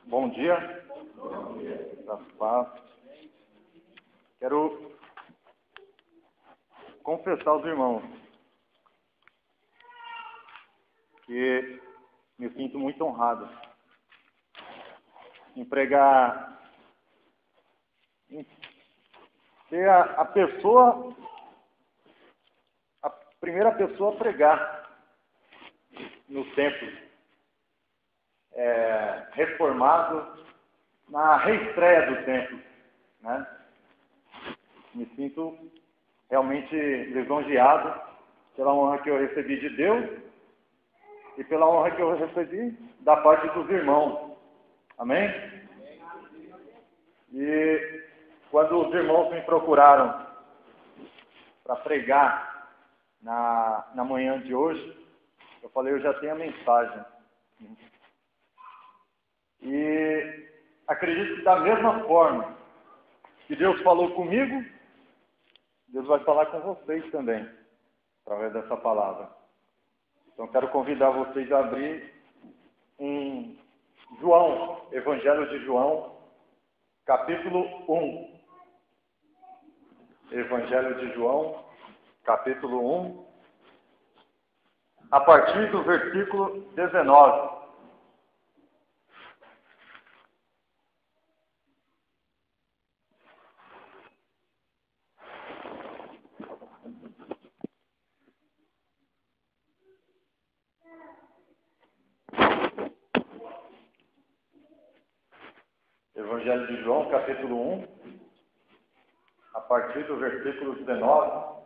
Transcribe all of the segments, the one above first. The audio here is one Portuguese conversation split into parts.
Bom dia. Da paz. Quero confessar aos irmãos que me sinto muito honrado em pregar, em ser a primeira pessoa a pregar no templo reformado, na reestreia do templo, né? Me sinto realmente lisonjeado pela honra que eu recebi de Deus e pela honra que eu recebi da parte dos irmãos. Amém? E quando os irmãos me procuraram para pregar na manhã de hoje, eu falei, eu já tenho a mensagem. E acredito que da mesma forma que Deus falou comigo, Deus vai falar com vocês também, através dessa palavra. Então quero convidar vocês a abrir em João, Evangelho de João, capítulo 1. Evangelho de João, capítulo 1, a partir do versículo 19. Evangelho de João, capítulo 1, a partir do versículo 19.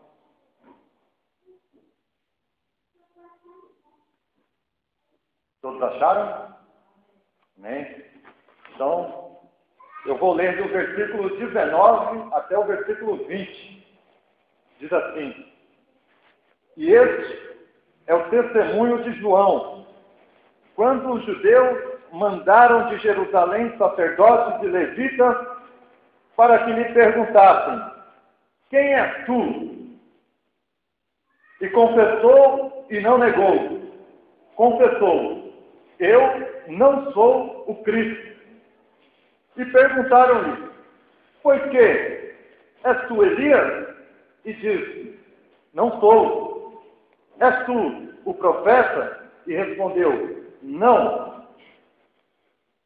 Todos acharam? Amém? Então, eu vou ler do versículo 19 até o versículo 20. Diz assim: E este é o testemunho de João, quando os judeus mandaram de Jerusalém sacerdotes e levitas para que lhe perguntassem: Quem és tu? E confessou e não negou. Confessou: Eu não sou o Cristo. E perguntaram-lhe: Pois que? És tu Elias? E disse: Não sou. És tu o profeta? E respondeu: Não.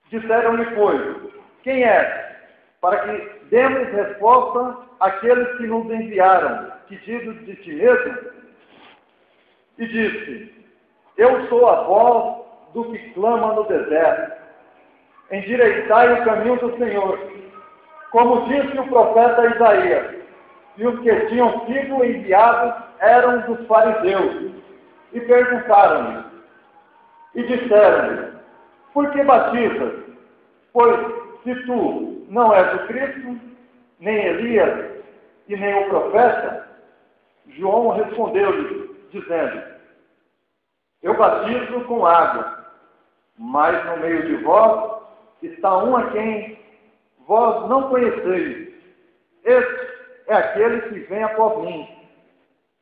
Disseram-lhe, pois: Quem és? Para que demos resposta àqueles que nos enviaram. Que dizes de ti mesmo? E disse: Eu sou a voz do que clama no deserto. Endireitai o caminho do Senhor, como disse o profeta Isaías. E os que tinham sido enviados eram dos fariseus. E perguntaram-lhe, e disseram-lhe: Por que batizas? Pois se tu não és o Cristo, nem Elias, e nem o profeta. João respondeu-lhe, dizendo: Eu batizo com água, mas no meio de vós está um a quem vós não conheceis. Este é aquele que vem após mim,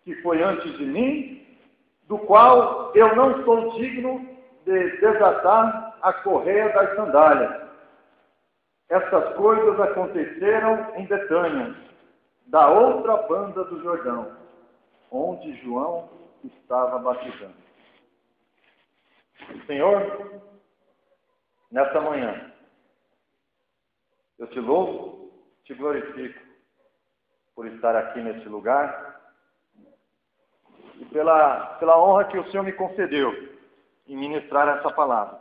que foi antes de mim, do qual eu não sou digno de desatar a correia das sandálias. Essas coisas aconteceram em Betânia, da outra banda do Jordão, onde João estava batizando. Senhor, nesta manhã, eu te louvo, te glorifico por estar aqui neste lugar e pela honra que o Senhor me concedeu em ministrar essa palavra.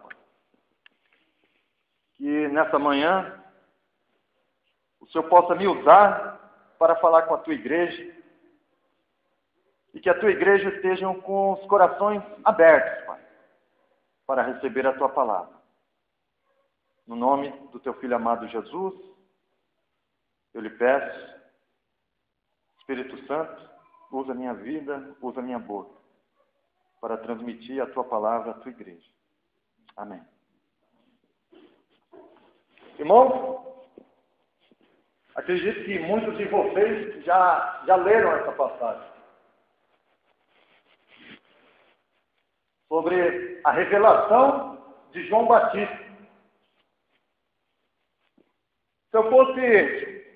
Que nessa manhã o Senhor possa me usar para falar com a tua igreja e que a tua igreja estejam com os corações abertos, Pai, para receber a tua palavra. No nome do teu Filho amado Jesus, eu lhe peço, Espírito Santo, usa a minha vida, usa a minha boca, para transmitir a tua palavra à tua igreja. Amém. Irmãos, acredito que muitos de vocês já leram essa passagem sobre a revelação de João Batista. fosse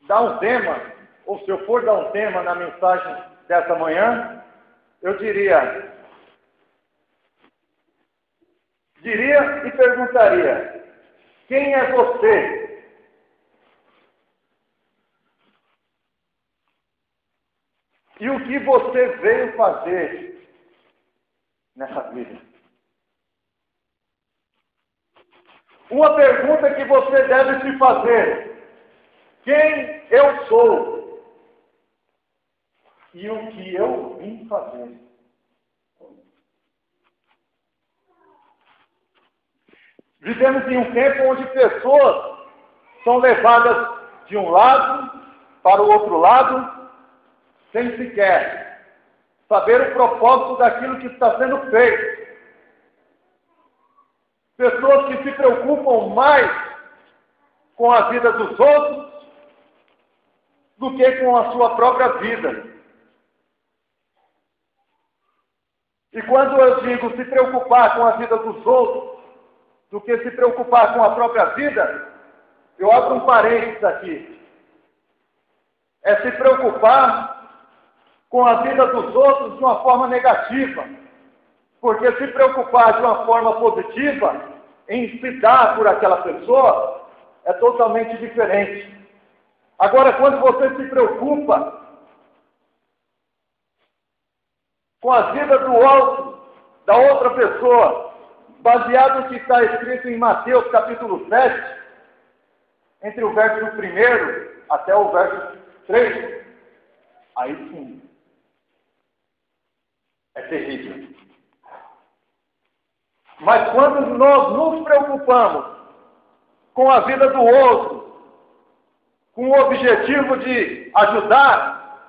dar um tema, ou se eu for dar um tema na mensagem dessa manhã, eu diria e perguntaria: quem é você? E o que você veio fazer nessa vida? Uma pergunta que você deve se fazer: quem eu sou? E o que eu vim fazer? Vivemos em um tempo onde pessoas são levadas de um lado para o outro lado, sem sequer saber o propósito daquilo que está sendo feito. Pessoas que se preocupam mais com a vida dos outros do que com a sua própria vida. E quando eu digo se preocupar com a vida dos outros do que se preocupar com a própria vida, eu abro um parênteses aqui. É se preocupar com a vida dos outros de uma forma negativa. Porque se preocupar de uma forma positiva, em se dar por aquela pessoa, é totalmente diferente. Agora, quando você se preocupa com a vida do outro, da outra pessoa, baseado no que está escrito em Mateus capítulo 7, entre o verso 1 até o verso 3, aí sim, é terrível. Mas quando nós nos preocupamos com a vida do outro, com o objetivo de ajudar,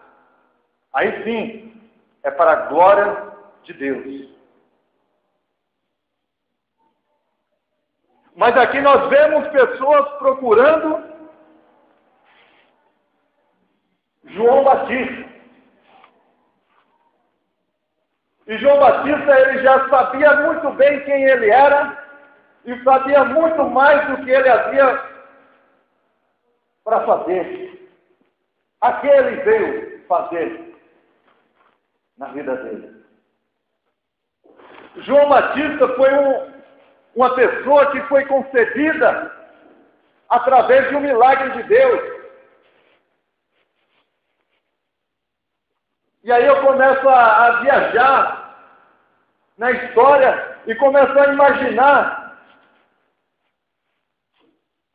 aí sim, é para a glória de Deus. Mas aqui nós vemos pessoas procurando João Batista. E João Batista, ele já sabia muito bem quem ele era e sabia muito mais do que ele havia para fazer. A que ele veio fazer na vida dele. João Batista foi uma pessoa que foi concebida através de um milagre de Deus. E aí eu começo a viajar na história e começo a imaginar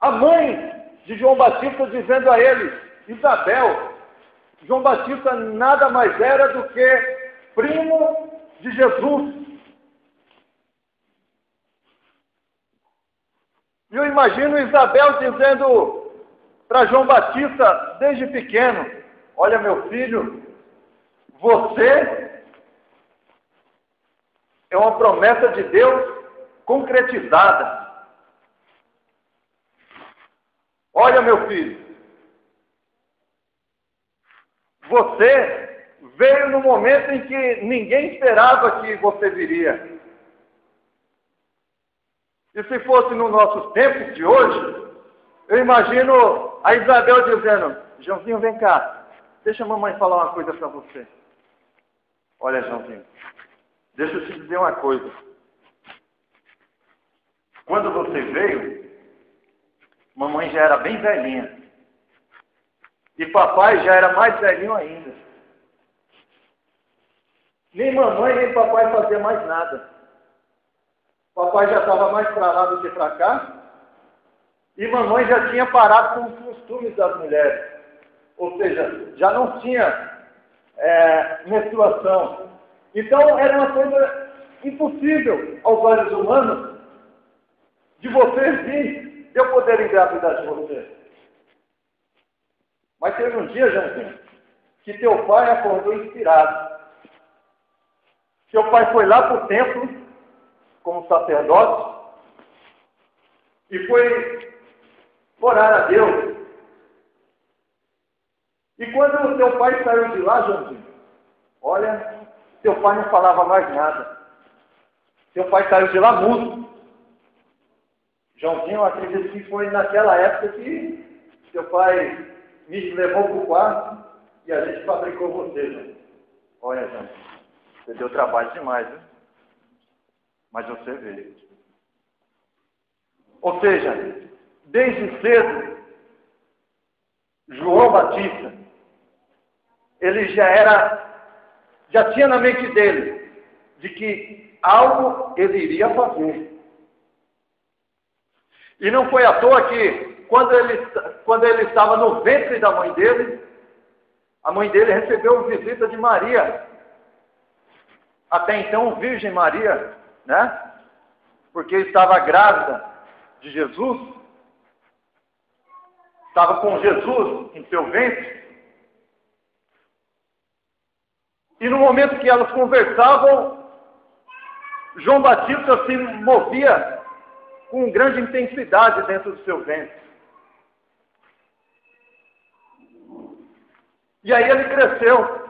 a mãe de João Batista dizendo a ele: Isabel, João Batista nada mais era do que primo de Jesus. E eu imagino Isabel dizendo para João Batista desde pequeno: olha, meu filho, você é uma promessa de Deus concretizada. Olha, meu filho, você veio no momento em que ninguém esperava que você viria. E se fosse nos nossos tempos de hoje, eu imagino a Isabel dizendo: Joãozinho, vem cá, deixa a mamãe falar uma coisa para você. Olha, Joãozinho, deixa eu te dizer uma coisa. Quando você veio, mamãe já era bem velhinha. E papai já era mais velhinho ainda. Nem mamãe nem papai faziam mais nada. Papai já estava mais para lá do que para cá. E mamãe já tinha parado com os costumes das mulheres. Ou seja, já não tinha menstruação. Então era uma coisa impossível aos olhos humanos de você vir, de eu poder engravidar de você. Mas teve um dia, Joãozinho, que teu pai acordou inspirado. Teu pai foi lá para o templo, como sacerdote, e foi orar a Deus. E quando o teu pai saiu de lá, Joãozinho, olha, teu pai não falava mais nada. Teu pai saiu de lá mudo. Joãozinho, eu acredito que foi naquela época que seu pai me levou para o quarto e a gente fabricou você, João. Olha, João, você deu trabalho demais, né? Mas você veio. Ou seja, desde cedo, João Batista, ele já tinha na mente dele de que algo ele iria fazer. E não foi à toa que, quando ele estava no ventre da mãe dele, a mãe dele recebeu visita de Maria. Até então, Virgem Maria, né? Porque estava grávida de Jesus, estava com Jesus em seu ventre. E no momento que elas conversavam, João Batista se movia com grande intensidade dentro do seu ventre. E aí ele cresceu.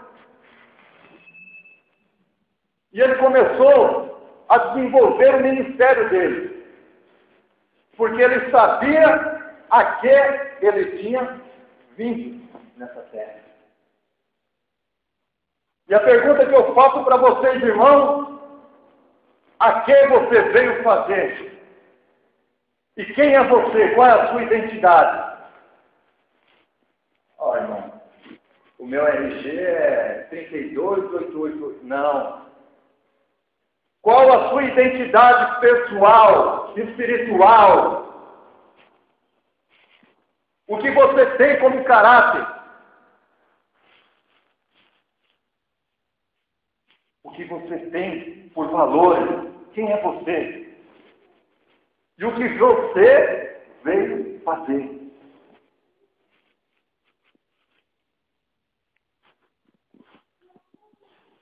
E ele começou a desenvolver o ministério dele. Porque ele sabia a que ele tinha vindo nessa terra. E a pergunta que eu faço para vocês, irmãos, a que você veio fazer? E quem é você? Qual é a sua identidade? Ó, irmão, o meu RG é 32888. Não. Qual a sua identidade pessoal, espiritual? O que você tem como caráter? O que você tem por valores? Quem é você? E o que você veio fazer?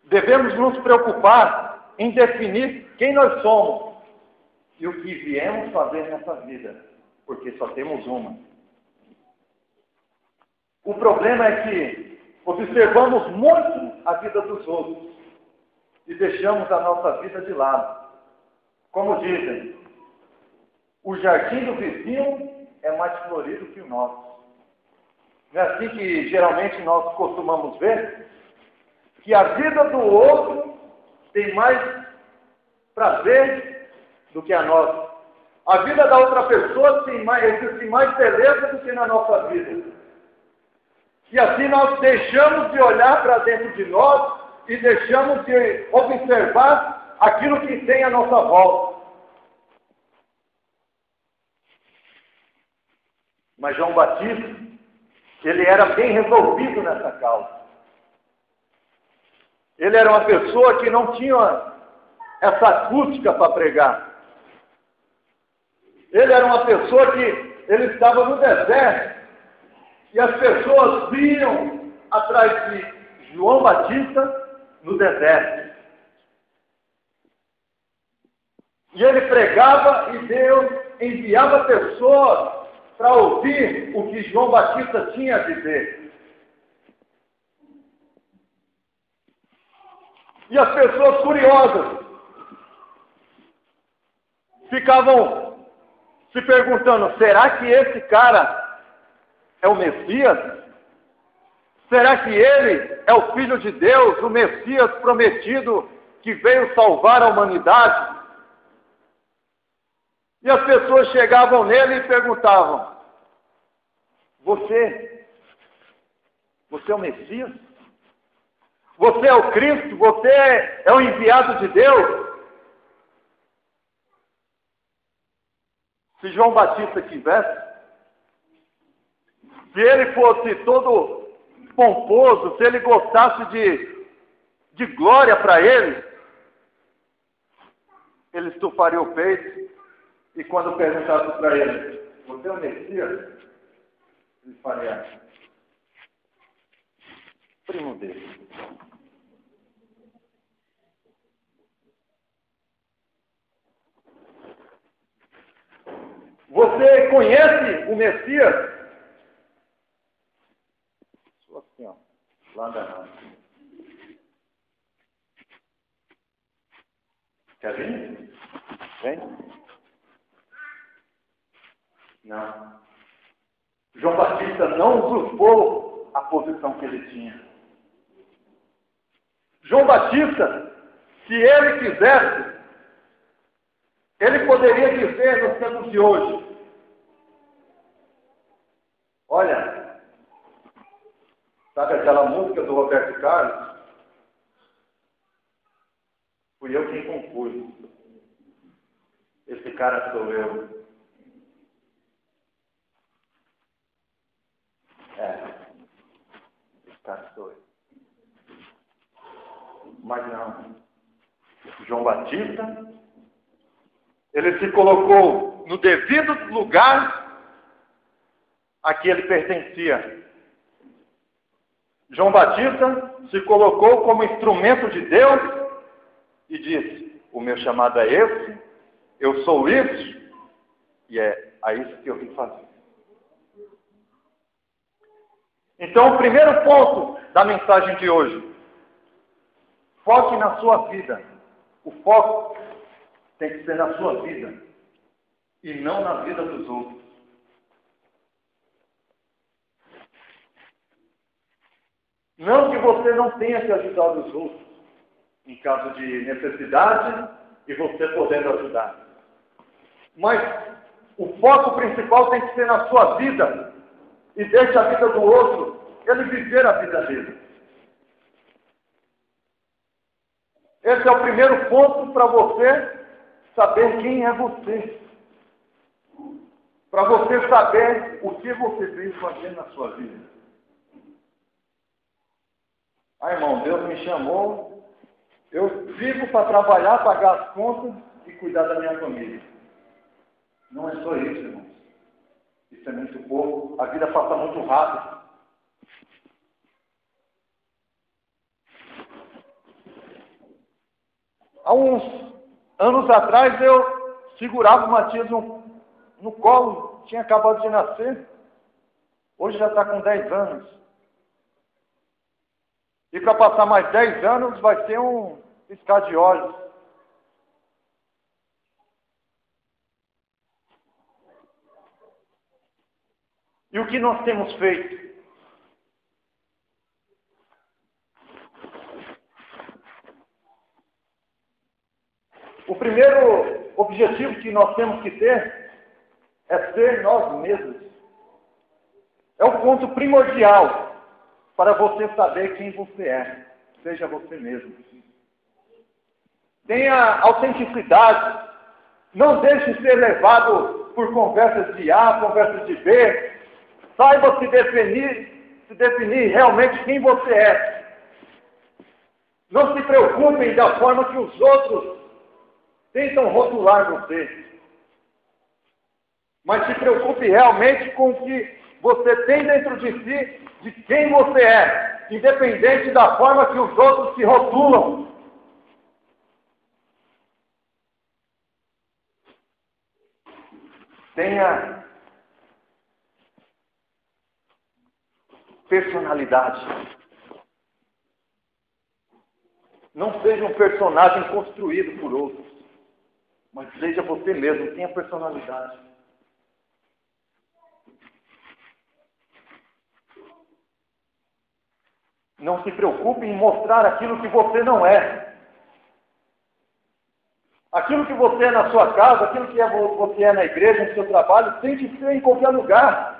Devemos nos preocupar em definir quem nós somos e o que viemos fazer nessa vida, porque só temos uma. O problema é que observamos muito a vida dos outros e deixamos a nossa vida de lado. Como dizem, o jardim do vizinho é mais florido que o nosso. Não é assim que geralmente nós costumamos ver? Que a vida do outro tem mais prazer do que a nossa. A vida da outra pessoa existe mais beleza do que na nossa vida. E assim nós deixamos de olhar para dentro de nós e deixamos de observar aquilo que tem à nossa volta. Mas João Batista, ele era bem resolvido nessa causa. Ele era uma pessoa que não tinha essa acústica para pregar. Ele era uma pessoa que ele estava no deserto e as pessoas vinham atrás de João Batista no deserto. E ele pregava e Deus enviava pessoas para ouvir o que João Batista tinha a dizer. E as pessoas curiosas ficavam se perguntando, será que esse cara é o Messias? Será que ele é o Filho de Deus, o Messias prometido que veio salvar a humanidade? E as pessoas chegavam nele e perguntavam, você é o Messias? Você é o Cristo? Você é o enviado de Deus? Se João Batista quisesse, se ele fosse todo pomposo, se ele gostasse de glória para ele estufaria o peito e quando perguntasse para ele, você é o Messias? Ele faria, primo dele. Você conhece o Messias? Sou assim, ó, lá danado. Quer vir? Vem. Não. João Batista não usurpou a posição que ele tinha. João Batista, se ele quisesse, ele poderia dizer nos tempos de hoje: olha, sabe aquela música do Roberto Carlos? Fui eu quem compus. Esse cara sou eu. Esse cara sou eu. Mas não. João Batista, ele se colocou no devido lugar a que ele pertencia. João Batista se colocou como instrumento de Deus e disse: o meu chamado é esse, eu sou isso, e é a isso que eu vim fazer. Então, o primeiro ponto da mensagem de hoje: foque na sua vida. O foco tem que ser na sua vida e não na vida dos outros. Não que você não tenha que ajudar os outros em caso de necessidade e você podendo ajudar. Mas o foco principal tem que ser na sua vida e deixe a vida do outro ele viver a vida dele. Esse é o primeiro ponto para você saber quem é você. Para você saber o que você veio fazer na sua vida. Ah, irmão, Deus me chamou, eu vivo para trabalhar, pagar as contas e cuidar da minha família. Não é só isso, irmãos. Isso é muito pouco. A vida passa muito rápido. Há uns anos atrás eu segurava o Matias no colo, tinha acabado de nascer. Hoje já está com 10 anos. E para passar mais 10 anos vai ser um piscar de olhos. E o que nós temos feito? O primeiro objetivo que nós temos que ter é ser nós mesmos. É o ponto primordial para você saber quem você é. Seja você mesmo. Tenha autenticidade. Não deixe ser levado por conversas de A, conversas de B. Saiba se definir realmente quem você é. Não se preocupem da forma que os outros tentam rotular você. Mas se preocupe realmente com o que você tem dentro de si, de quem você é, independente da forma que os outros se rotulam. Tenha personalidade. Não seja um personagem construído por outros, mas seja você mesmo, tenha personalidade. Não se preocupe em mostrar aquilo que você não é. Aquilo que você é na sua casa, aquilo que você é na igreja, no seu trabalho, tem de ser em qualquer lugar.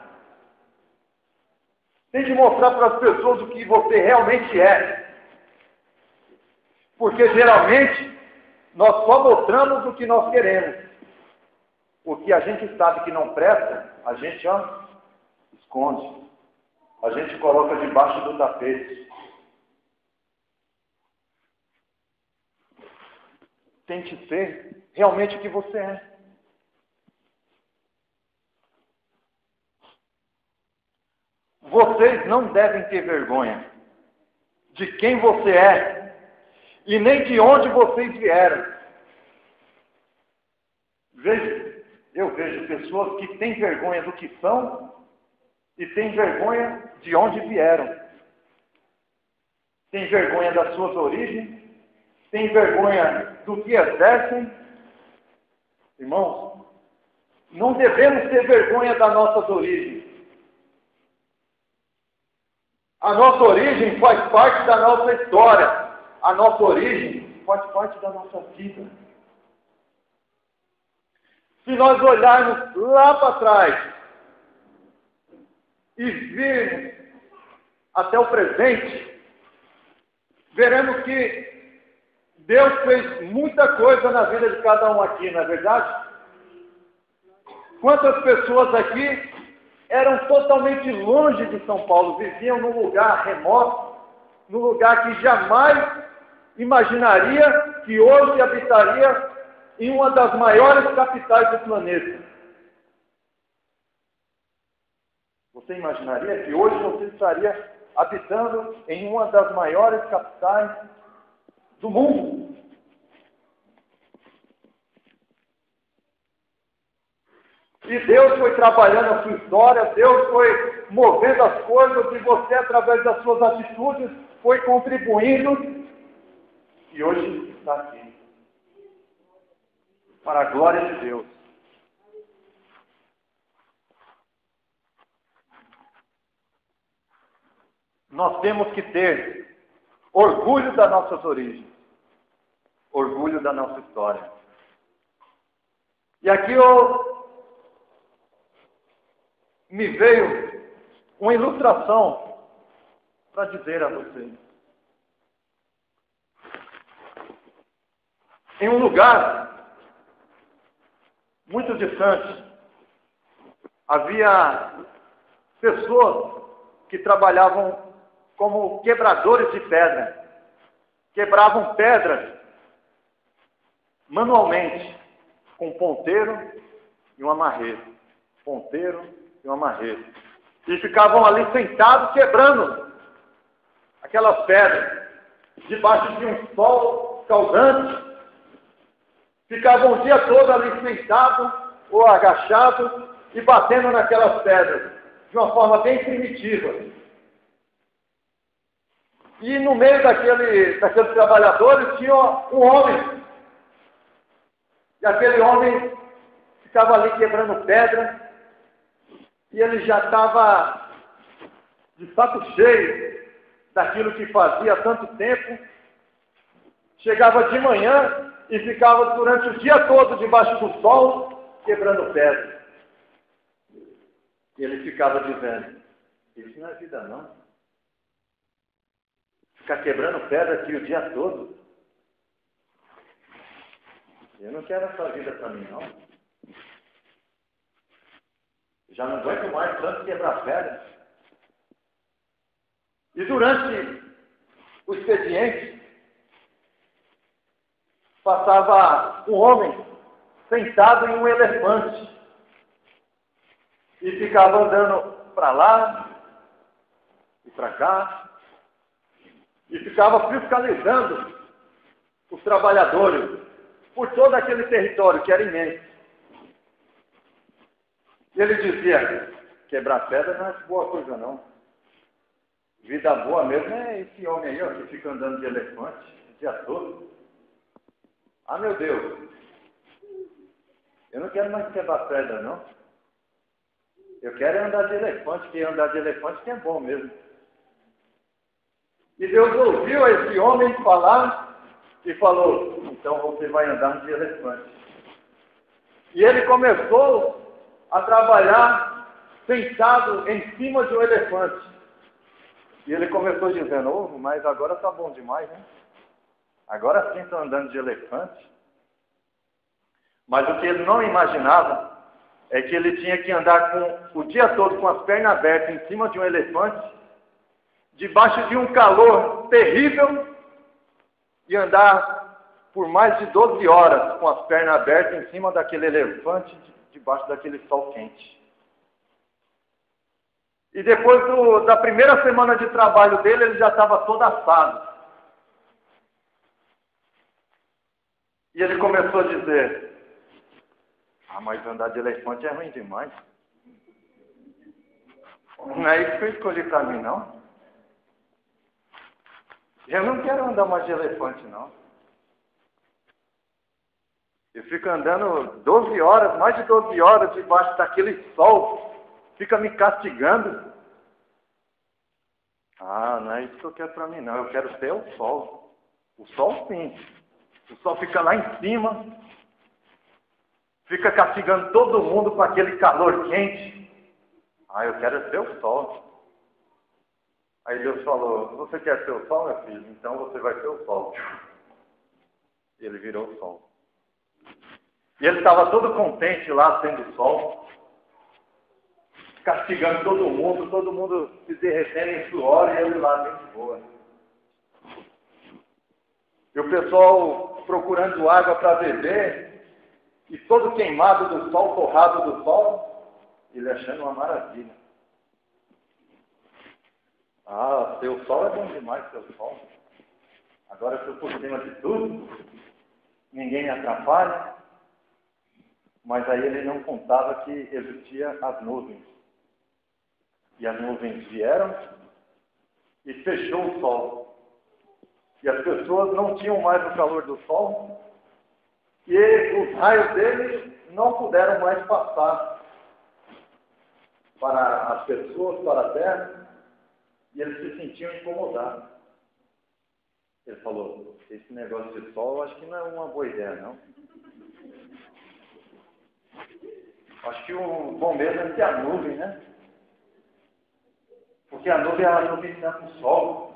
Tem de mostrar para as pessoas o que você realmente é. Porque geralmente nós só mostramos o que nós queremos. O que a gente sabe que não presta, a gente esconde. A gente coloca debaixo do tapete. Tente ser realmente o que você é. Vocês não devem ter vergonha de quem você é e nem de onde vocês vieram. Eu vejo pessoas que têm vergonha do que são e têm vergonha de onde vieram. Têm vergonha das suas origens, têm vergonha do que exercem. Irmãos, Não devemos ter vergonha das nossas origens. A nossa origem faz parte da nossa história. A nossa origem faz parte da nossa vida. Se nós olharmos lá para trás e virmos até o presente, veremos que Deus fez muita coisa na vida de cada um aqui, não é verdade? Quantas pessoas aqui eram totalmente longe de São Paulo, viviam num lugar remoto, num lugar que jamais imaginaria que hoje habitaria em uma das maiores capitais do planeta. Você imaginaria que hoje você estaria habitando em uma das maiores capitais do mundo? E Deus foi trabalhando a sua história, Deus foi movendo as coisas, e você, através das suas atitudes, foi contribuindo, e hoje está aqui. Para a glória de Deus. Nós temos que ter orgulho das nossas origens, orgulho da nossa história. E aqui me veio uma ilustração para dizer a vocês. Em um lugar muito distante, havia pessoas que trabalhavam como quebradores de pedra. Quebravam pedras manualmente, com um ponteiro e uma marreta. Ponteiro e uma marreta. E ficavam ali sentados quebrando aquelas pedras, debaixo de um sol escaldante. Ficavam o dia todo ali sentados ou agachados e batendo naquelas pedras, de uma forma bem primitiva. E no meio daqueles trabalhadores tinha um homem. E aquele homem ficava ali quebrando pedra, e ele já estava de saco cheio daquilo que fazia há tanto tempo. Chegava de manhã e ficava durante o dia todo debaixo do sol, quebrando pedra. E ele ficava dizendo: isso não é vida não. Ficar quebrando pedra aqui o dia todo. Eu não quero essa vida para mim, não. Já não aguento mais tanto quebrar pedra. E durante o expediente, passava um homem sentado em um elefante e ficava andando para lá e para cá. E ficava fiscalizando os trabalhadores por todo aquele território que era imenso. E ele dizia: quebrar pedra não é boa coisa não. Vida boa mesmo é esse homem aí, ó, que fica andando de elefante o dia todo. Ah, meu Deus, eu não quero mais quebrar pedra não. Eu quero andar de elefante, que andar de elefante que é bom mesmo. E Deus ouviu esse homem falar e falou: então você vai andar de elefante. E ele começou a trabalhar sentado em cima de um elefante. E ele começou dizendo: oh, mas agora está bom demais, né? Agora sim estou andando de elefante. Mas o que ele não imaginava é que ele tinha que andar o dia todo com as pernas abertas em cima de um elefante, debaixo de um calor terrível, e andar por mais de 12 horas com as pernas abertas em cima daquele elefante, debaixo daquele sol quente. E depois da primeira semana de trabalho dele, ele já estava todo assado. E ele começou a dizer: ah, mas andar de elefante é ruim demais. Não é isso que eu escolhi para mim, não. Eu não quero andar mais de elefante, não. E fica andando 12 horas, mais de 12 horas, debaixo daquele sol. Fica me castigando. Ah, não é isso que eu quero para mim, não. Eu quero ser o sol. O sol, sim. O sol fica lá em cima. Fica castigando todo mundo com aquele calor quente. Ah, eu quero ser o sol. Aí Deus falou, você quer ser o sol, meu filho? Então você vai ser o sol. E ele virou o sol. E ele estava todo contente lá, sendo sol. Castigando todo mundo se derretendo em suor e ele lá dentro de boa. E o pessoal procurando água para beber, e todo queimado do sol, torrado do sol, ele achando uma maravilha. Ah, seu sol é bom demais, seu sol. Agora eu estou por cima de tudo, ninguém me atrapalha. Mas aí ele não contava que existiam as nuvens. E as nuvens vieram e fechou o sol. E as pessoas não tinham mais o calor do sol. E os raios dele não puderam mais passar para as pessoas, para a terra. E eles se sentiam incomodados. Ele falou, esse negócio de sol eu acho que não é uma boa ideia, não. Acho que o bom mesmo é ter a nuvem, né? Porque a nuvem, ela não tem tanto sol.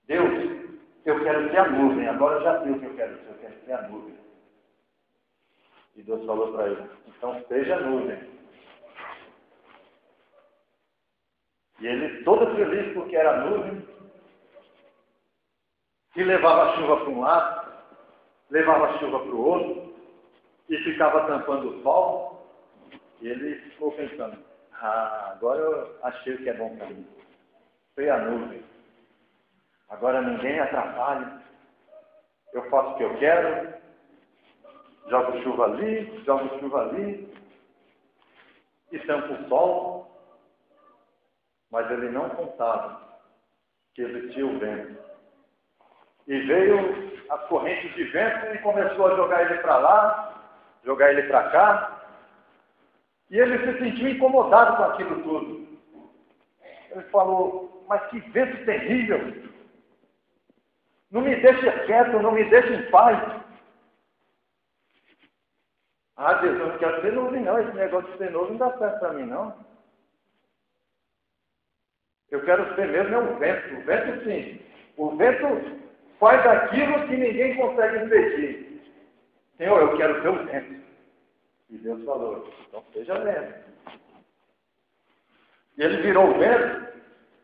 Deus, eu quero ter a nuvem. Agora eu já sei o que eu quero ser. Eu quero ter a nuvem. E Deus falou para ele, então seja a nuvem. E ele todo feliz porque era a nuvem. E levava a chuva para um lado, levava a chuva para o outro. E ficava tampando o sol. E ele ficou pensando, agora eu achei o que é bom para mim. Foi a nuvem. Agora ninguém atrapalha. Eu faço o que eu quero. Jogo chuva ali. E tampo o sol. Mas ele não contava que existia o vento. E veio as correntes de vento e começou a jogar ele para lá, jogar ele para cá. E ele se sentiu incomodado com aquilo tudo. Ele falou, mas que vento terrível! Não me deixa quieto, não me deixa em paz. Ah, Deus, eu não quero ser nuvem, não. Esse negócio de ser nuvem não dá certo para mim, não. Eu quero ser mesmo é o vento. O vento, sim. O vento faz aquilo que ninguém consegue impedir. Senhor, eu quero ser o vento. E Deus falou, então seja vento. E ele virou o vento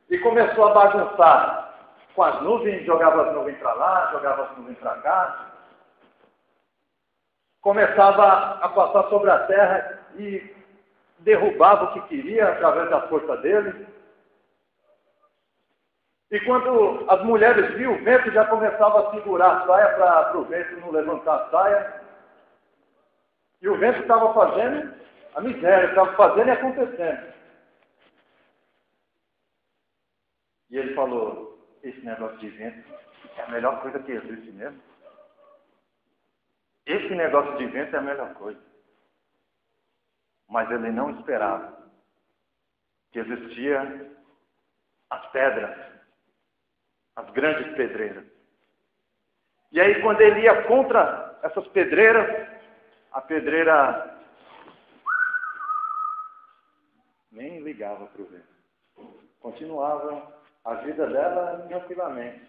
e começou a bagunçar com as nuvens, jogava as nuvens para lá, jogava as nuvens para cá. Começava a passar sobre a terra e derrubava o que queria através da força dele. E quando as mulheres viam o vento, já começava a segurar a saia para o vento não levantar a saia. E o vento estava fazendo a miséria, estava fazendo e acontecendo. E ele falou, esse negócio de vento é a melhor coisa que existe mesmo. Esse negócio de vento é a melhor coisa. Mas ele não esperava que existia as pedras, as grandes pedreiras. E aí quando ele ia contra essas pedreiras, a pedreira nem ligava para o vento. Continuava a vida dela tranquilamente.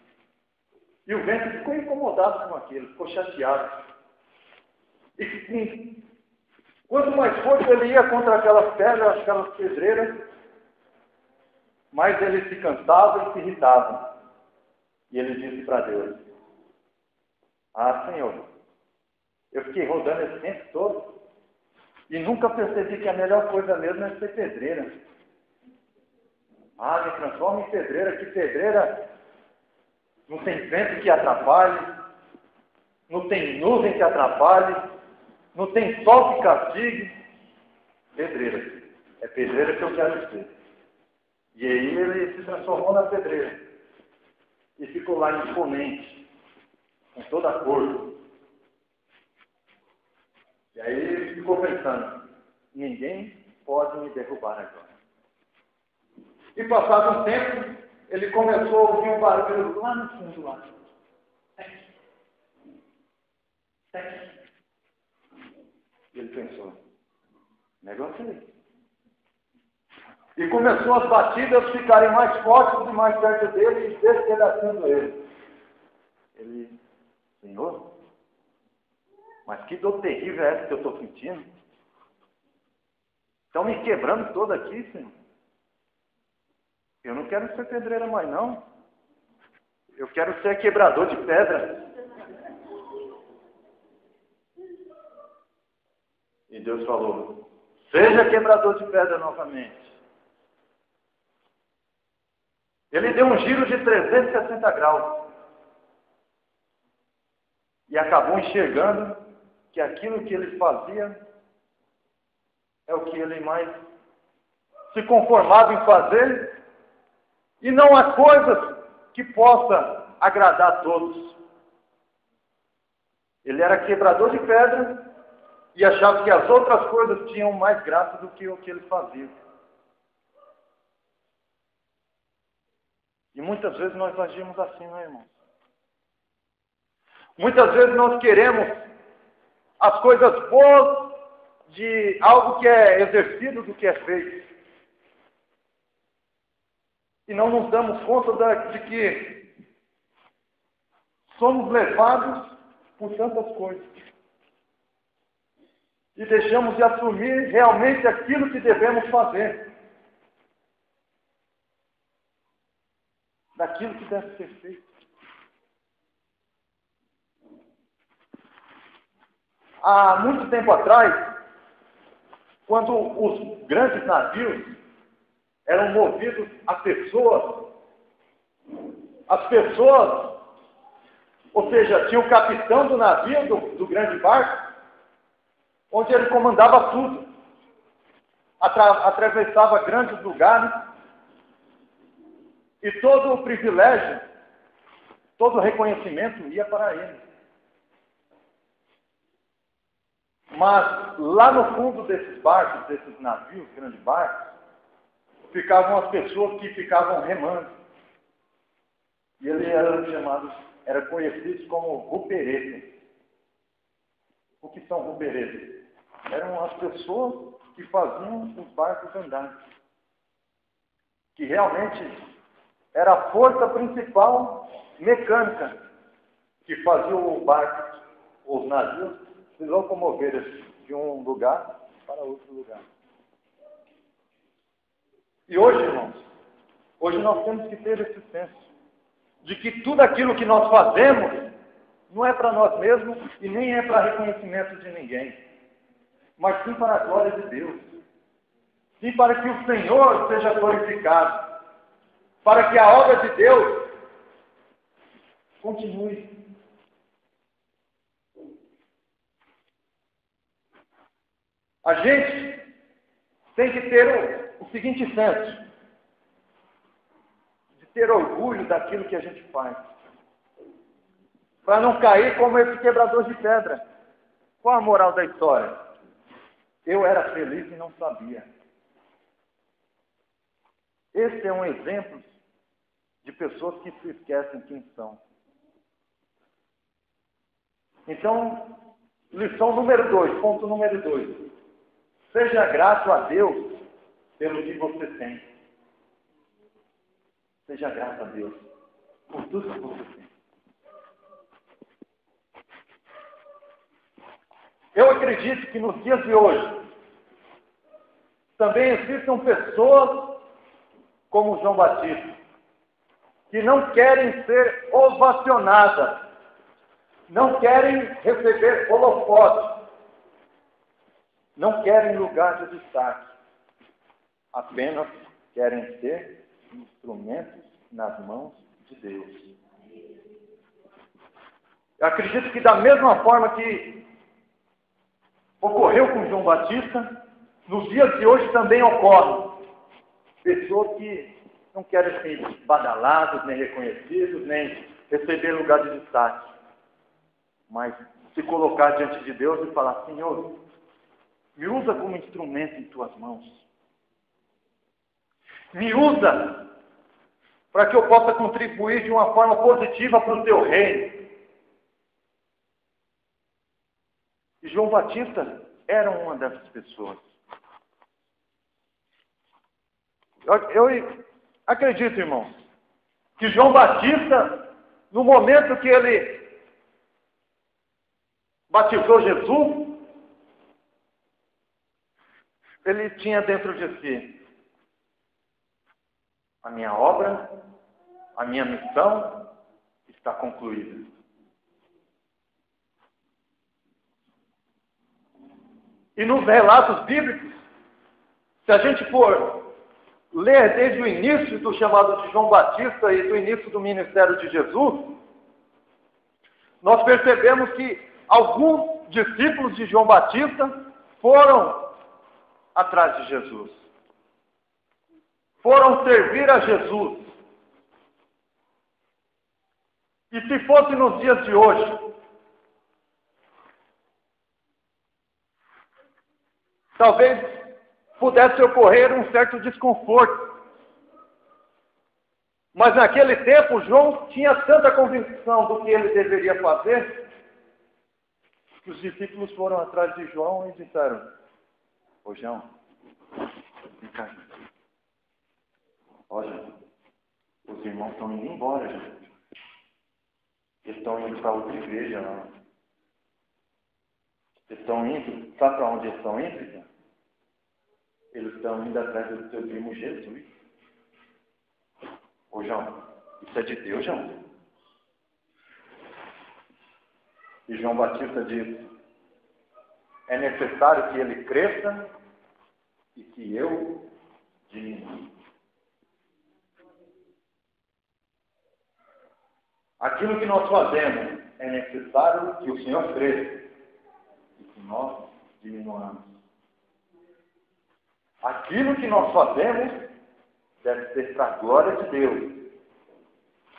E o vento ficou incomodado com aquilo, ficou chateado. E quanto mais forte ele ia contra aquelas pedras, aquelas pedreiras, mais ele se cansava e se irritava. E ele disse para Deus, Senhor, eu fiquei rodando esse tempo todo e nunca percebi que a melhor coisa mesmo é ser pedreira. Me transforma em pedreira, que pedreira não tem vento que atrapalhe, não tem nuvem que atrapalhe, não tem sol que castigue. Pedreira. É pedreira que eu quero ser. E aí ele se transformou na pedreira. E ficou lá imponente, com toda a cor. E aí ele ficou pensando, ninguém pode me derrubar agora. E passado um tempo, ele começou a ouvir um barulho lá no fundo, lá. E ele pensou, negócio aí. E começou as batidas ficarem mais fortes e mais perto dele e despedaçando ele. Ele, Senhor, mas que dor terrível é essa que eu estou sentindo? Estão me quebrando todo aqui, Senhor. Eu não quero ser pedreiro mais, não. Eu quero ser quebrador de pedra. E Deus falou, seja quebrador de pedra novamente. Ele deu um giro de 360 graus. E acabou enxergando que aquilo que ele fazia é o que ele mais se conformava em fazer. E não há coisas que possa agradar a todos. Ele era quebrador de pedra e achava que as outras coisas tinham mais graça do que o que ele fazia. E muitas vezes nós agimos assim, não é, irmão? Muitas vezes nós queremos as coisas boas de algo que é exercido do que é feito. E não nos damos conta de que somos levados por tantas coisas. E deixamos de assumir realmente aquilo que devemos fazer. Daquilo que deve ser feito. Há muito tempo atrás, quando os grandes navios eram movidos a pessoas, as pessoas, ou seja, tinha o capitão do navio, do grande barco, onde ele comandava tudo, atravessava grandes lugares, e todo o privilégio, todo o reconhecimento ia para ele. Mas lá no fundo desses barcos, desses navios, grandes barcos, ficavam as pessoas que ficavam remando. E eles eram conhecidos como ruperetes. O que são ruperetes? Eram as pessoas que faziam os barcos andarem. Que realmente era a força principal mecânica que fazia o barco, os navios, se locomoverem de um lugar para outro lugar. E hoje, irmãos, hoje nós temos que ter esse senso de que tudo aquilo que nós fazemos não é para nós mesmos e nem é para reconhecimento de ninguém, mas sim para a glória de Deus. Sim para que o Senhor seja glorificado, para que a obra de Deus continue. A gente tem que ter o seguinte senso, de ter orgulho daquilo que a gente faz, para não cair como esse quebrador de pedra. Qual a moral da história? Eu era feliz e não sabia. Esse é um exemplo de pessoas que se esquecem quem são. Então, lição número 2, ponto número 2. Seja grato a Deus pelo que você tem. Seja grato a Deus por tudo que você tem. Eu acredito que nos dias de hoje também existam pessoas como João Batista, que não querem ser ovacionadas, não querem receber holofote, não querem lugar de destaque, apenas querem ser instrumentos nas mãos de Deus. Eu acredito que da mesma forma que ocorreu com João Batista, nos dias de hoje também ocorre. Pessoas que não querem ser badalados, nem reconhecidos, nem receber lugar de destaque. Mas se colocar diante de Deus e falar, Senhor, Me usa como instrumento em tuas mãos. Me usa para que eu possa contribuir de uma forma positiva para o teu reino. E João Batista era uma dessas pessoas. Eu acredito, irmãos, que João Batista, no momento que ele batizou Jesus, ele tinha dentro de si: a minha obra, a minha missão está concluída. E nos relatos bíblicos, se a gente for ler desde o início do chamado de João Batista e do início do ministério de Jesus, nós percebemos que alguns discípulos de João Batista foram atrás de Jesus. Foram servir a Jesus. E se fosse nos dias de hoje, talvez pudesse ocorrer um certo desconforto. Mas naquele tempo, João tinha tanta convicção do que ele deveria fazer, que os discípulos foram atrás de João e disseram: ô João, vem cá. Olha, os irmãos estão indo embora, gente. Eles estão indo para outra igreja lá. Eles estão indo, sabe para onde eles estão indo, gente? Eles estão indo atrás do teu primo Jesus. Ô João, isso é de Deus, João. E João Batista disse: é necessário que ele cresça e que eu diminua. Aquilo que nós fazemos é necessário que o Senhor cresça e que nós diminuamos. Aquilo que nós fazemos deve ser para a glória de Deus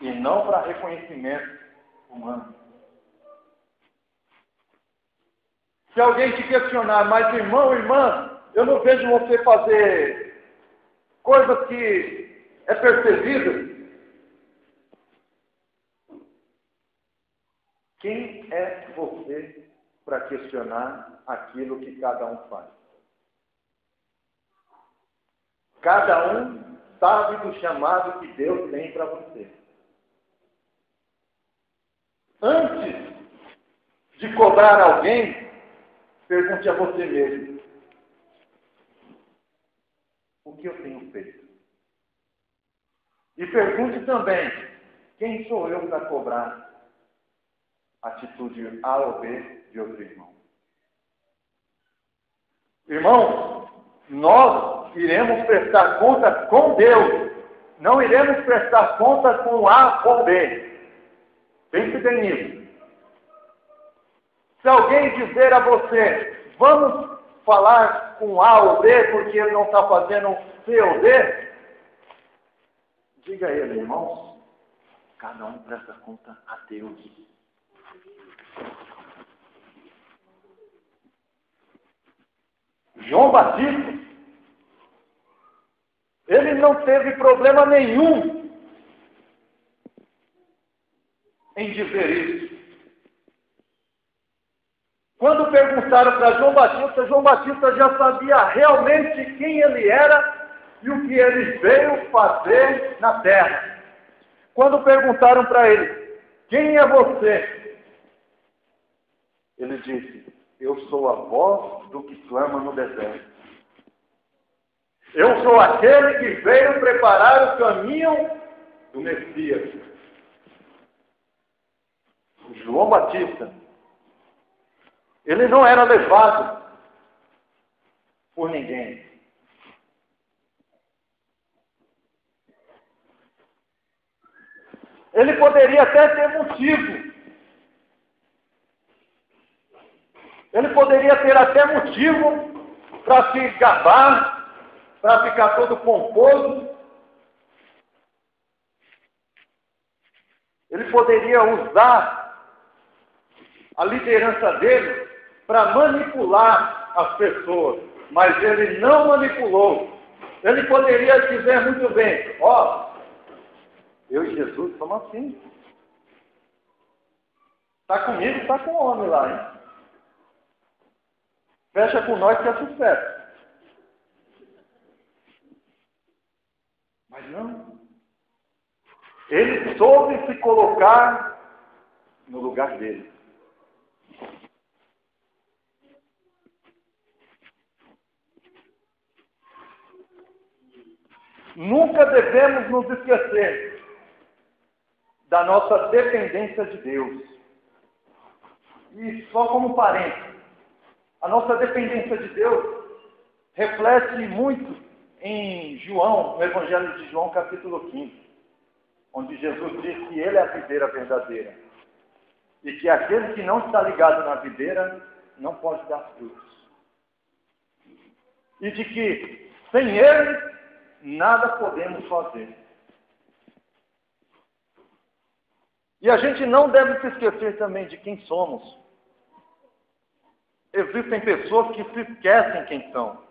e não para reconhecimento humano. Se alguém te questionar: mas irmão, irmã, eu não vejo você fazer coisas que é percebido. Quem é você para questionar aquilo que cada um faz? Cada um sabe do chamado que Deus tem para você. Antes de cobrar alguém, pergunte a você mesmo: o que eu tenho feito? E pergunte também: quem sou eu para cobrar atitude A ou B de outro irmão? Irmãos, nós iremos prestar conta com Deus, não iremos prestar conta com A ou B. Pense bem nisso. Se alguém dizer a você: vamos falar com A ou B porque ele não está fazendo C ou D, diga a ele: irmãos, cada um presta conta a Deus. João Batista, ele não teve problema nenhum em dizer isso. Quando perguntaram para João Batista já sabia realmente quem ele era e o que ele veio fazer na terra. Quando perguntaram para ele: quem é você? Ele disse: eu sou a voz do que clama no deserto. Eu sou aquele que veio preparar o caminho do Messias. João Batista, ele não era levado por ninguém. Ele poderia até ter motivo. Ele poderia ter até motivo para se gabar, para ficar todo pomposo. Ele poderia usar a liderança dele para manipular as pessoas, mas ele não manipulou. Ele poderia dizer muito bem, ó, eu e Jesus somos assim. Está comigo, está com o homem lá, hein? Fecha com nós que é sucesso. Mas não. Ele soube se colocar no lugar dele. Nunca devemos nos esquecer da nossa dependência de Deus. E só como parênteses, a nossa dependência de Deus reflete muito em João, no Evangelho de João, capítulo 15, onde Jesus diz que Ele é a videira verdadeira e que aquele que não está ligado na videira não pode dar frutos. E de que sem Ele nada podemos fazer. E a gente não deve se esquecer também de quem somos. Existem pessoas que se esquecem quem são.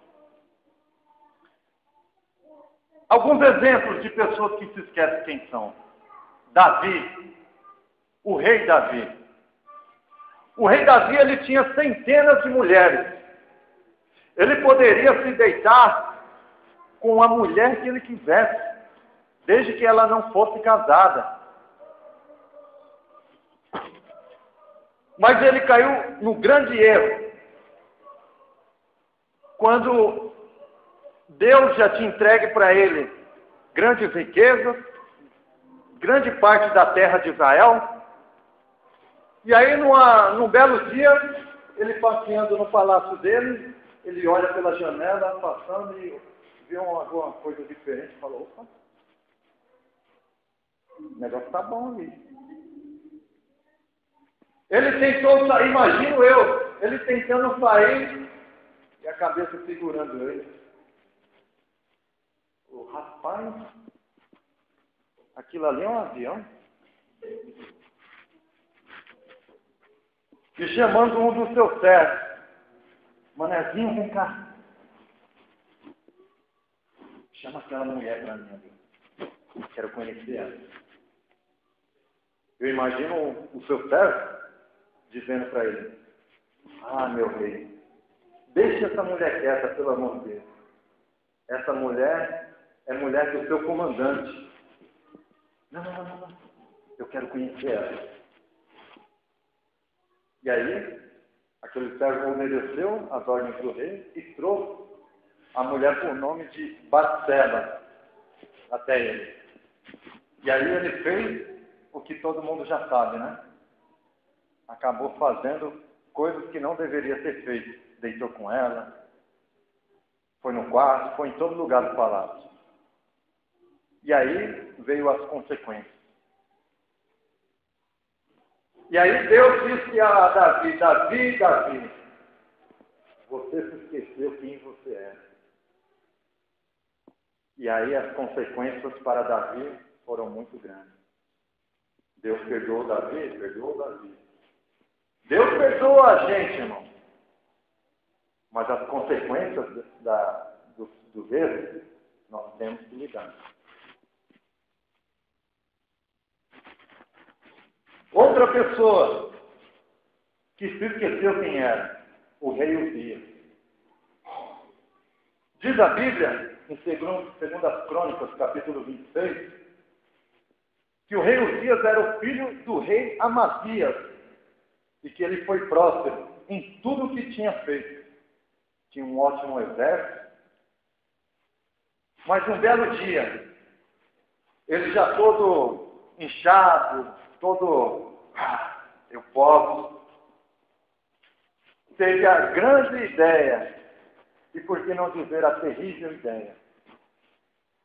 Alguns exemplos de pessoas que se esquecem quem são. Davi, o rei Davi. O rei Davi, ele tinha centenas de mulheres. Ele poderia se deitar com a mulher que ele quisesse, desde que ela não fosse casada. Mas ele caiu no grande erro. Quando Deus já tinha entregue para ele grandes riquezas, grande parte da terra de Israel. E aí, num belo dia, ele passeando no palácio dele, ele olha pela janela, passando e vê alguma coisa diferente. Falou, opa, o negócio está bom ali. Ele tentou sair, imagino eu, ele tentando sair e a cabeça segurando ele. O rapaz, aquilo ali é um avião. E chamando um dos seus servos, Manezinho, vem cá. Chama aquela mulher para mim ali. Quero conhecer ela. Eu imagino o seu servo dizendo para ele, ah, meu rei, deixe essa mulher quieta, pelo amor de Deus. Essa mulher é mulher do seu comandante. Não. Eu quero conhecer ela. E aí, aquele servo obedeceu as ordens do rei e trouxe a mulher por nome de Batseba até ele. E aí ele fez o que todo mundo já sabe, né? Acabou fazendo coisas que não deveria ter feito. Deitou com ela, foi no quarto, foi em todo lugar do palácio. E aí veio as consequências. E aí Deus disse a Davi, Davi, você se esqueceu quem você é. E aí as consequências para Davi foram muito grandes. Deus perdoou Davi, Deus perdoa a gente, irmão. Mas as consequências dos erros, nós temos que lidar. Outra pessoa que se esqueceu quem era, o rei Uzias. Diz a Bíblia, em 2 Crônicas, capítulo 26, que o rei Uzias era o filho do rei Amazias e que ele foi próspero em tudo o que tinha feito. Tinha um ótimo exército, mas um belo dia, ele já todo inchado, todo eu posso, teve a grande ideia, e por que não dizer a terrível ideia,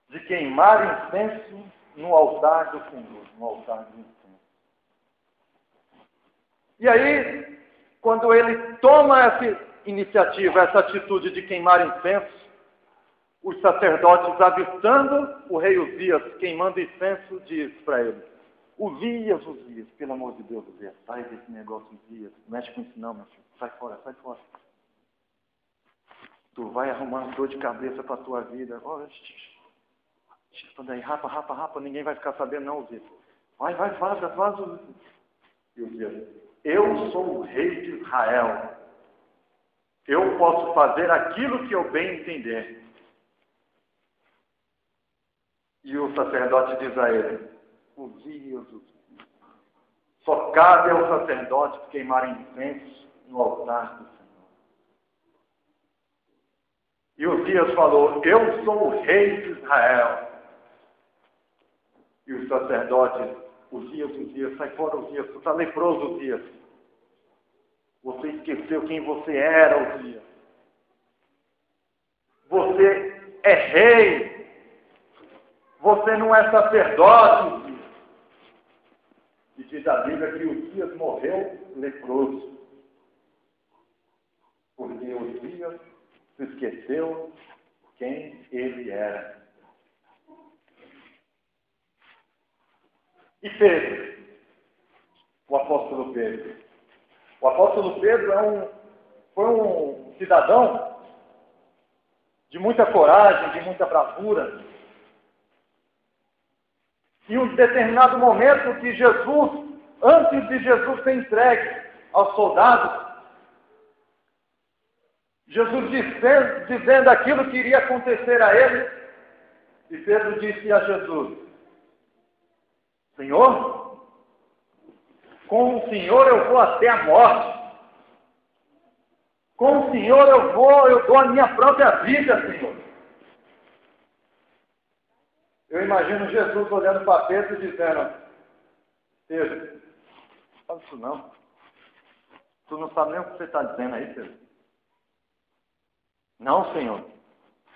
de queimar incenso no altar do Senhor, no altar do incenso. E aí, quando ele toma essa iniciativa, essa atitude de queimar incenso, os sacerdotes, avistando o rei Uzias queimando incenso, diz para ele, Uzias, pelo amor de Deus, Uzias, sai desse negócio, Uzias, não mexe com isso não, meu filho, sai fora. Tu vai arrumando dor de cabeça para a tua vida. Daí, rapa, ninguém vai ficar sabendo não, Uzias. Vai, faz. E Uzias, eu sou o rei de Israel. Eu posso fazer aquilo que eu bem entender. E o sacerdote diz a ele, Uzias, só cabe ao sacerdote queimar incenso no altar do Senhor. E Uzias falou, eu sou o rei de Israel. E o sacerdote, Uzias, sai fora, Uzias, tu está leproso, Uzias. Você esqueceu quem você era, Uzias. Você é rei. Você não é sacerdote, Uzias. E diz a Bíblia que Uzias morreu leproso. Porque Uzias se esqueceu quem ele era. E Pedro, o apóstolo Pedro. O apóstolo Pedro foi um cidadão de muita coragem, de muita bravura. Em um determinado momento que Jesus, antes de Jesus ser entregue aos soldados, Jesus dizendo aquilo que iria acontecer a ele, e Pedro disse a Jesus, Senhor, com o Senhor eu vou até a morte. Com o Senhor eu dou a minha própria vida, Senhor. Eu imagino Jesus olhando para Pedro e dizendo, Pedro, não fala isso não. Tu não sabe nem o que você está dizendo aí, Pedro. Não, Senhor.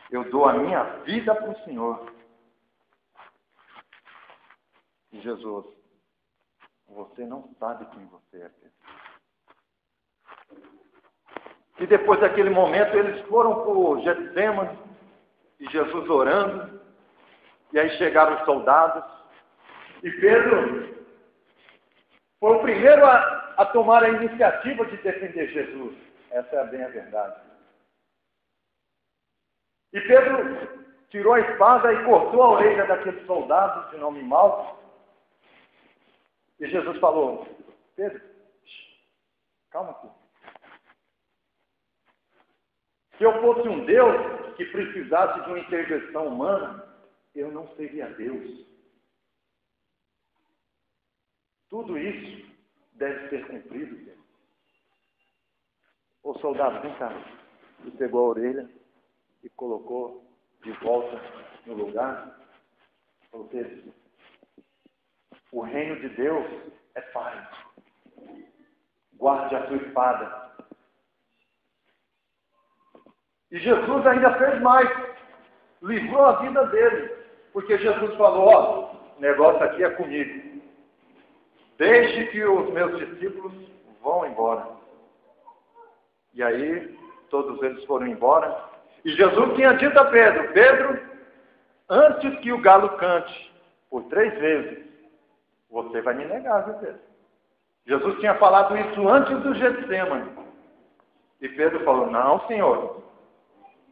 Eu dou a minha vida para o Senhor. E Jesus, você não sabe quem você é, Pedro. E depois daquele momento, eles foram para o Getsêmani, e Jesus orando, e aí chegaram os soldados, e Pedro foi o primeiro a tomar a iniciativa de defender Jesus. Essa é bem a verdade. E Pedro tirou a espada e cortou a orelha daquele soldado de nome Malco. E Jesus falou, Pedro, calma aqui. Se eu fosse um Deus que precisasse de uma intervenção humana, eu não seria Deus. Tudo isso deve ser cumprido, Deus. O soldado, vem cá. Ele pegou a orelha e colocou de volta no lugar. Falou, Pedro, o reino de Deus é paz. Guarde a sua espada. E Jesus ainda fez mais. Livrou a vida dele. Porque Jesus falou, o negócio aqui é comigo. Deixe que os meus discípulos vão embora. E aí, todos eles foram embora. E Jesus tinha dito a Pedro, Pedro, antes que o galo cante por 3 vezes, você vai me negar, viu, Pedro? Jesus tinha falado isso antes do Getsêmani. E Pedro falou, não, Senhor,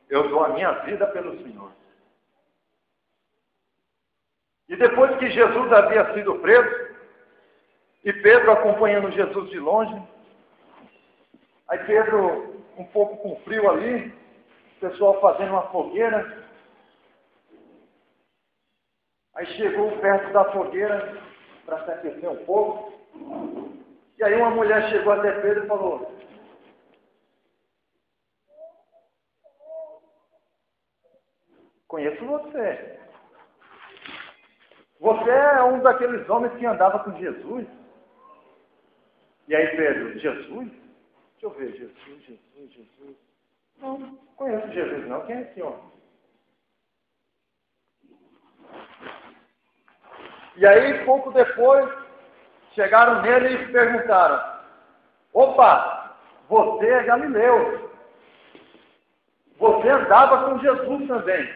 eu dou a minha vida pelo Senhor. E depois que Jesus havia sido preso, e Pedro acompanhando Jesus de longe, aí Pedro, um pouco com frio ali, o pessoal fazendo uma fogueira, aí chegou perto da fogueira para se aquecer um pouco, e aí uma mulher chegou até Pedro e falou, conheço você. Você é um daqueles homens que andava com Jesus. E aí Pedro, Jesus? Deixa eu ver, Jesus. Não conheço Jesus não. Quem é esse homem? E aí, pouco depois, chegaram nele e perguntaram, opa, você é Galileu. Você andava com Jesus também.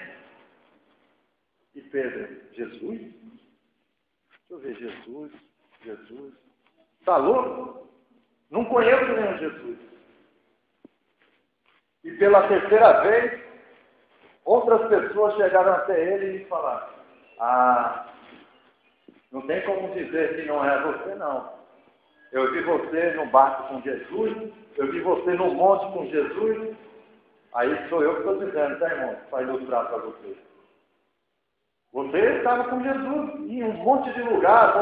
E Pedro, Jesus? Deixa eu ver, Jesus. Está louco? Não conheço nenhum Jesus. E pela terceira vez, outras pessoas chegaram até ele e falaram: não tem como dizer que não é você, não. Eu vi você no barco com Jesus, eu vi você no monte com Jesus. Aí sou eu que estou dizendo, tá, irmão? Para ilustrar para você. Você estava com Jesus em um monte de lugar.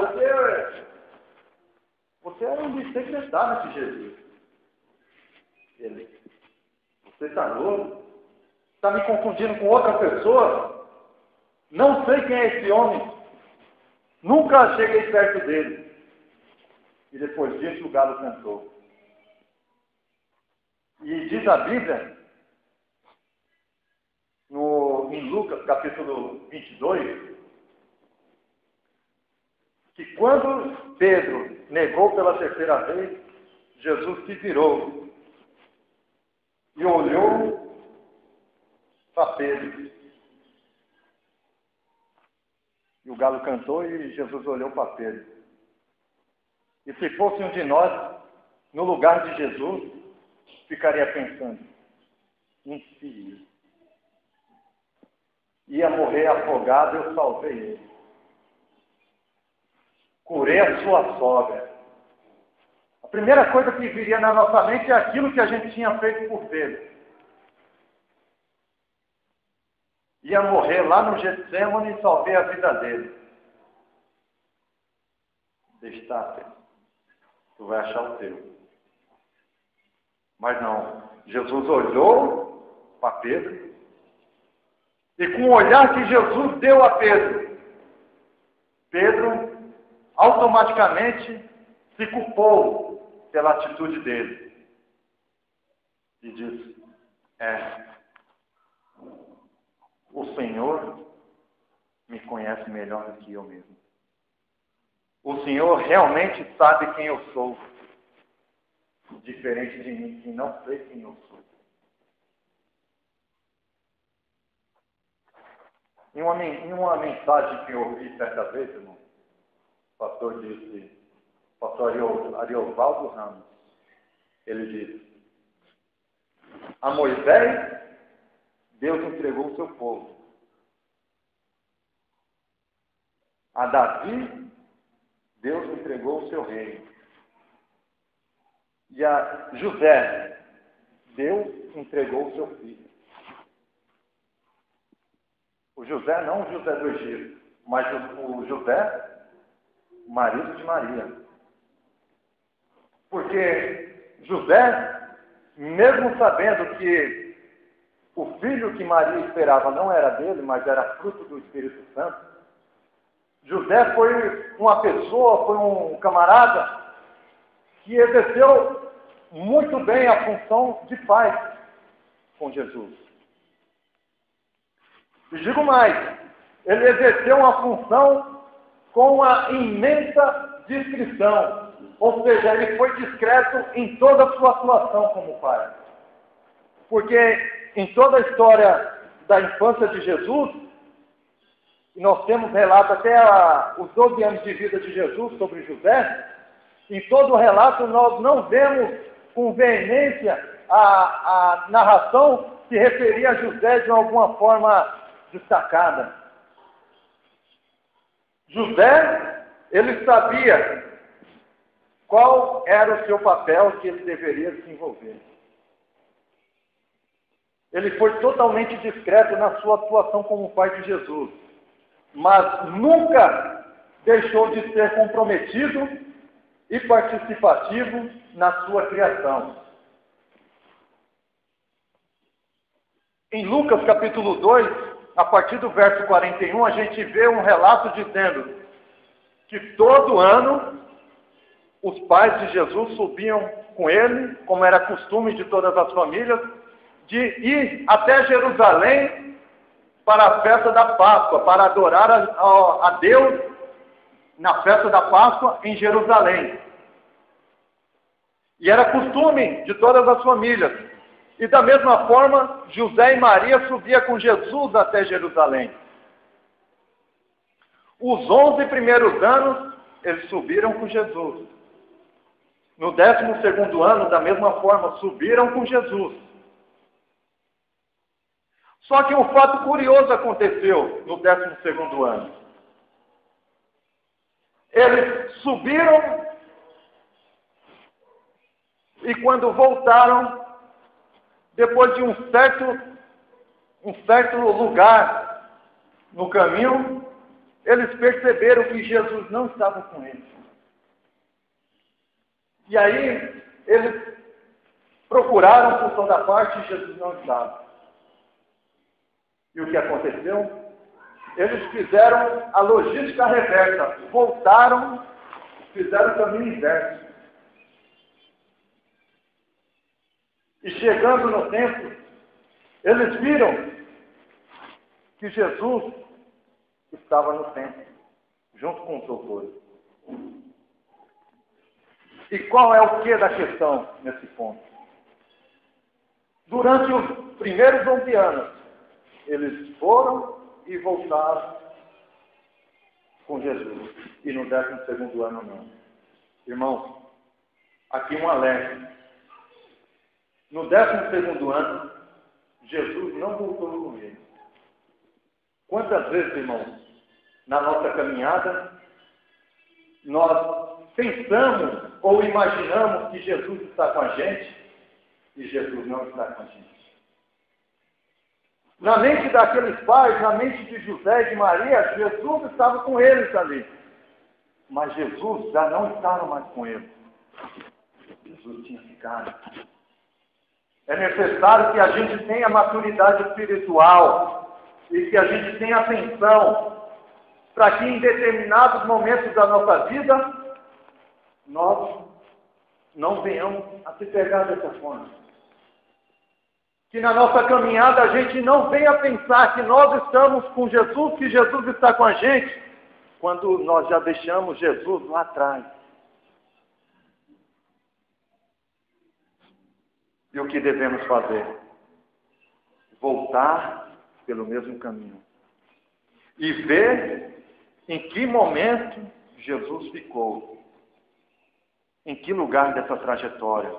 Você era um dos secretários de Jesus. Ele: você está louco? Está me confundindo com outra pessoa? Não sei quem é esse homem. Nunca cheguei perto dele. E depois disso o galo cantou. E diz a Bíblia, em Lucas capítulo 22, que quando Pedro negou pela terceira vez, Jesus se virou e olhou para Pedro. E o galo cantou e Jesus olhou para Pedro. E se fosse um de nós, no lugar de Jesus, ficaria pensando: infeliz. Ia morrer afogado, eu salvei ele. Curei a sua sogra. A primeira coisa que viria na nossa mente é aquilo que a gente tinha feito por Pedro. Ia morrer lá no Getsemane e salvei a vida dele. Deixa estar, Pedro. Tu vai achar o teu. Mas não. Jesus olhou para Pedro. E com o olhar que Jesus deu a Pedro, Pedro automaticamente se culpou pela atitude dele. E disse: o Senhor me conhece melhor do que eu mesmo. O Senhor realmente sabe quem eu sou, diferente de mim, que não sei quem eu sou. Em uma mensagem que eu ouvi certa vez, irmão, o pastor Ariovaldo Ramos, ele disse: a Moisés, Deus entregou o seu povo. A Davi, Deus entregou o seu reino. E a José, Deus entregou o seu filho. O José, não o José do Egito, mas o José, marido de Maria. Porque José, mesmo sabendo que o filho que Maria esperava não era dele, mas era fruto do Espírito Santo, José foi uma pessoa, foi um camarada que exerceu muito bem a função de pai com Jesus. E digo mais, ele exerceu uma função com uma imensa discrição. Ou seja, ele foi discreto em toda a sua atuação como pai. Porque em toda a história da infância de Jesus, nós temos relato até os 12 anos de vida de Jesus sobre José, em todo o relato nós não vemos com veemência a narração se referia a José de alguma forma destacada. José, ele sabia qual era o seu papel que ele deveria desenvolver. Ele foi totalmente discreto na sua atuação como pai de Jesus, mas nunca deixou de ser comprometido e participativo na sua criação. Em Lucas capítulo 2, a partir do verso 41, a gente vê um relato dizendo que todo ano os pais de Jesus subiam com ele, como era costume de todas as famílias, de ir até Jerusalém para a festa da Páscoa, para adorar a Deus na festa da Páscoa em Jerusalém. E era costume de todas as famílias. E da mesma forma, José e Maria subiam com Jesus até Jerusalém. Os 11 primeiros anos, eles subiram com Jesus. No 12º ano, da mesma forma, subiram com Jesus. Só que um fato curioso aconteceu no 12º ano. Eles subiram e quando voltaram, depois de um certo lugar no caminho, eles perceberam que Jesus não estava com eles. E aí, eles procuraram por toda parte e Jesus não estava. E o que aconteceu? Eles fizeram a logística reversa. Voltaram, fizeram o caminho inverso. E chegando no templo, eles viram que Jesus estava no templo, junto com os doutores. E qual é o que da questão nesse ponto? Durante os primeiros 11 anos, eles foram e voltaram com Jesus. E no 12º ano não. Irmãos, aqui um alerta. No 12º ano, Jesus não voltou com eles. Quantas vezes, irmãos, na nossa caminhada, nós pensamos ou imaginamos que Jesus está com a gente e Jesus não está com a gente. Na mente daqueles pais, na mente de José e de Maria, Jesus estava com eles ali. Mas Jesus já não estava mais com eles. Jesus tinha ficado. É necessário que a gente tenha maturidade espiritual e que a gente tenha atenção para que em determinados momentos da nossa vida nós não venhamos a se pegar dessa forma. Que na nossa caminhada a gente não venha pensar que nós estamos com Jesus, que Jesus está com a gente, quando nós já deixamos Jesus lá atrás. E o que devemos fazer? Voltar pelo mesmo caminho. E ver em que momento Jesus ficou. Em que lugar dessa trajetória.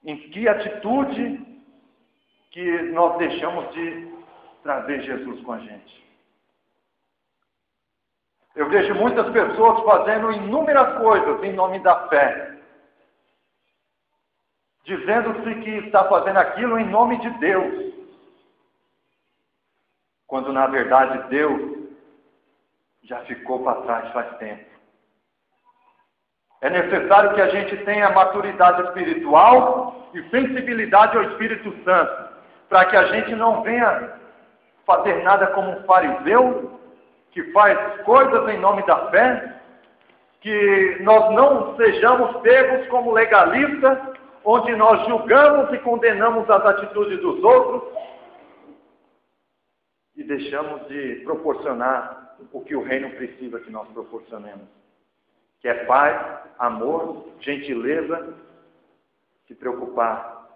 Em que atitude que nós deixamos de trazer Jesus com a gente. Eu vejo muitas pessoas fazendo inúmeras coisas em nome da fé. Dizendo-se que está fazendo aquilo em nome de Deus. Quando na verdade Deus já ficou para trás faz tempo. É necessário que a gente tenha maturidade espiritual e sensibilidade ao Espírito Santo, para que a gente não venha fazer nada como um fariseu, que faz coisas em nome da fé, que nós não sejamos pegos como legalistas, onde nós julgamos e condenamos as atitudes dos outros e deixamos de proporcionar o que o reino precisa que nós proporcionemos, que é paz, amor, gentileza, se preocupar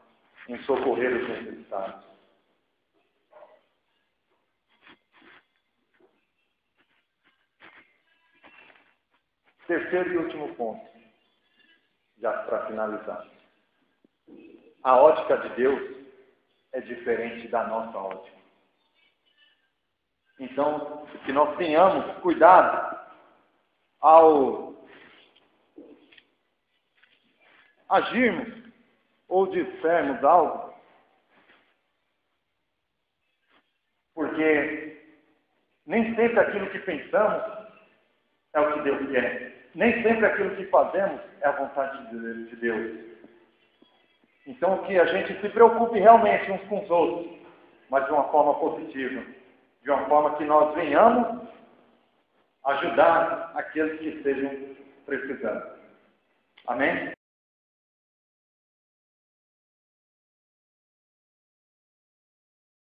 em socorrer os necessitados. Terceiro e último ponto, já para finalizar. A ótica de Deus é diferente da nossa ótica. Então, que nós tenhamos cuidado ao agirmos ou dissermos algo, porque nem sempre aquilo que pensamos é o que Deus quer. Nem sempre aquilo que fazemos é a vontade de Deus. Então, que a gente se preocupe realmente uns com os outros, mas de uma forma positiva, de uma forma que nós venhamos ajudar aqueles que estejam precisando. Amém?